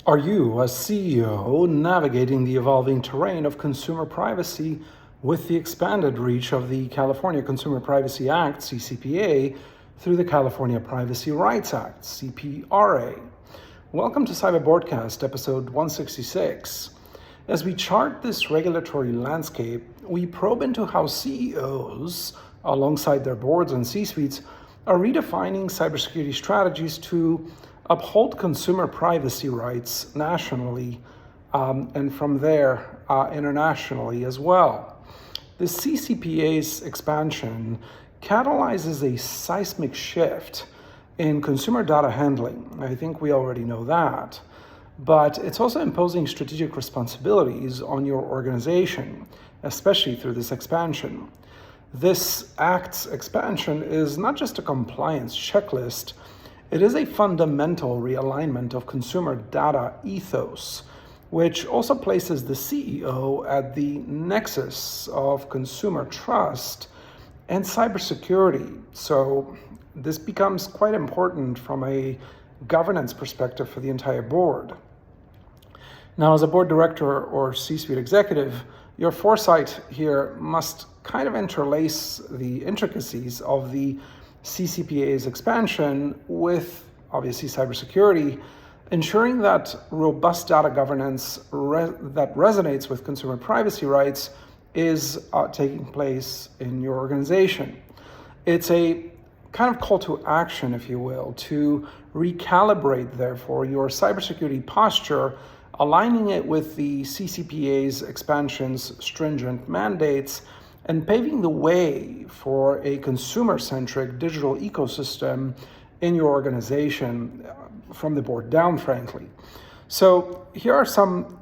Are you, as CEO, navigating the evolving terrain of consumer privacy with the expanded reach of the California Consumer Privacy Act, CCPA, through the California Privacy Rights Act, CPRA? Welcome to CyberBoardCast, episode 166. As we chart this regulatory landscape, we probe into how CEOs, alongside their boards and C-suites, are redefining cybersecurity strategies to uphold consumer privacy rights nationally and from there internationally as well. The CCPA's expansion catalyzes a seismic shift in consumer data handling. I think we already know that. But it's also imposing strategic responsibilities on your organization, especially through this expansion. This Act's expansion is not just a compliance checklist, it is a fundamental realignment of consumer data ethos, which also places the CEO at the nexus of consumer trust and cybersecurity. So this becomes quite important from a governance perspective for the entire board. Now, as a board director or C-suite executive, your foresight here must kind of interlace the intricacies of the CCPA's expansion with, obviously, cybersecurity, ensuring that robust data governance that resonates with consumer privacy rights is taking place in your organization. It's a kind of call to action, if you will, to recalibrate, therefore, your cybersecurity posture, aligning it with the CCPA's expansion's stringent mandates, and paving the way for a consumer-centric digital ecosystem in your organization from the board down, frankly. So here are some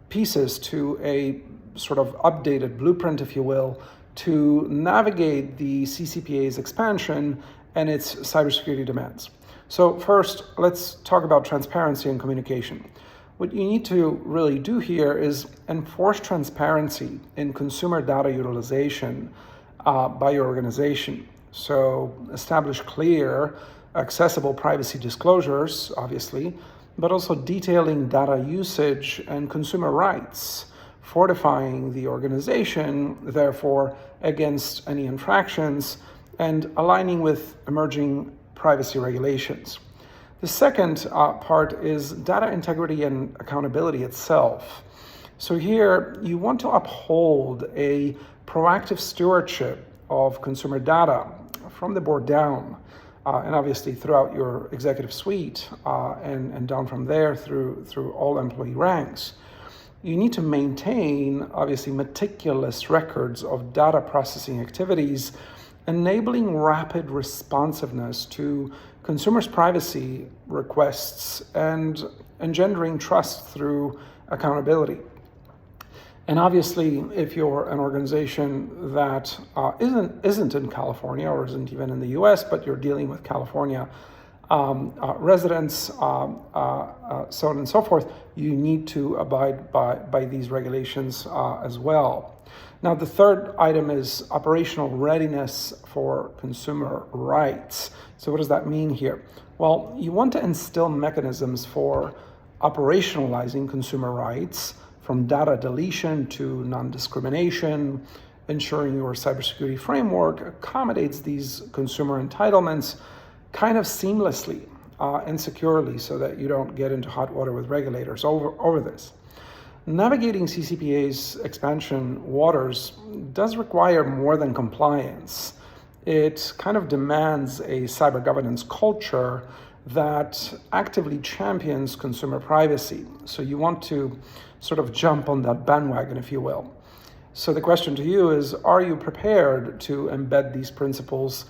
pieces to a sort of updated blueprint, if you will, to navigate the CCPA's expansion and its cybersecurity demands. So first, let's talk about transparency and communication. What you need to really do here is enforce transparency in consumer data utilization by your organization. So establish clear, accessible privacy disclosures, obviously, but also detailing data usage and consumer rights, fortifying the organization, therefore, against any infractions, and aligning with emerging privacy regulations. The second part is data integrity and accountability itself. So here, you want to uphold a proactive stewardship of consumer data from the board down, and obviously throughout your executive suite, and down from there through all employee ranks. You need to maintain, obviously, meticulous records of data processing activities, enabling rapid responsiveness to consumers' privacy requests and engendering trust through accountability. And obviously, if you're an organization that isn't in California or isn't even in the US, but you're dealing with California residents, so on and so forth, you need to abide by these regulations as well. Now, the third item is operational readiness for consumer rights. So what does that mean here? Well, you want to instill mechanisms for operationalizing consumer rights, from data deletion to non-discrimination, ensuring your cybersecurity framework accommodates these consumer entitlements kind of seamlessly and securely so that you don't get into hot water with regulators over this. Navigating CCPA's expansion waters does require more than compliance. It kind of demands a cyber governance culture that actively champions consumer privacy. So you want to sort of jump on that bandwagon, if you will. So the question to you is, are you prepared to embed these principles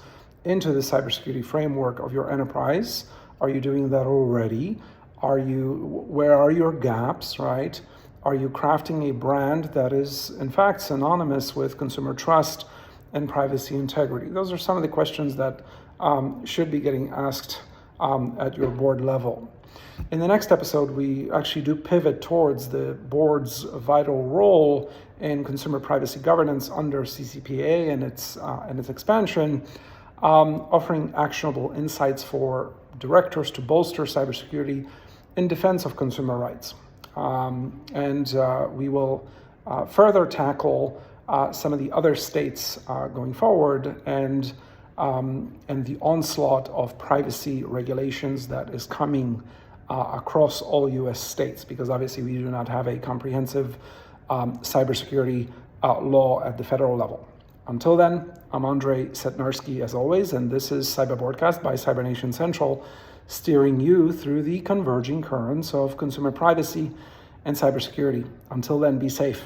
into the cybersecurity framework of your enterprise? Are you doing that already? Where are your gaps, right? Are you crafting a brand that is, in fact, synonymous with consumer trust and privacy integrity? Those are some of the questions that should be getting asked at your board level. In the next episode, we actually do pivot towards the board's vital role in consumer privacy governance under CCPA and its expansion, offering actionable insights for directors to bolster cybersecurity in defense of consumer rights. And we will further tackle some of the other states going forward, and the onslaught of privacy regulations that is coming across all U.S. states, because obviously we do not have a comprehensive cybersecurity law at the federal level. Until then, I'm Andrei Setnarski as always, and this is CyberBoardCast by CyberNation Central, steering you through the converging currents of consumer privacy and cybersecurity. Until then, be safe.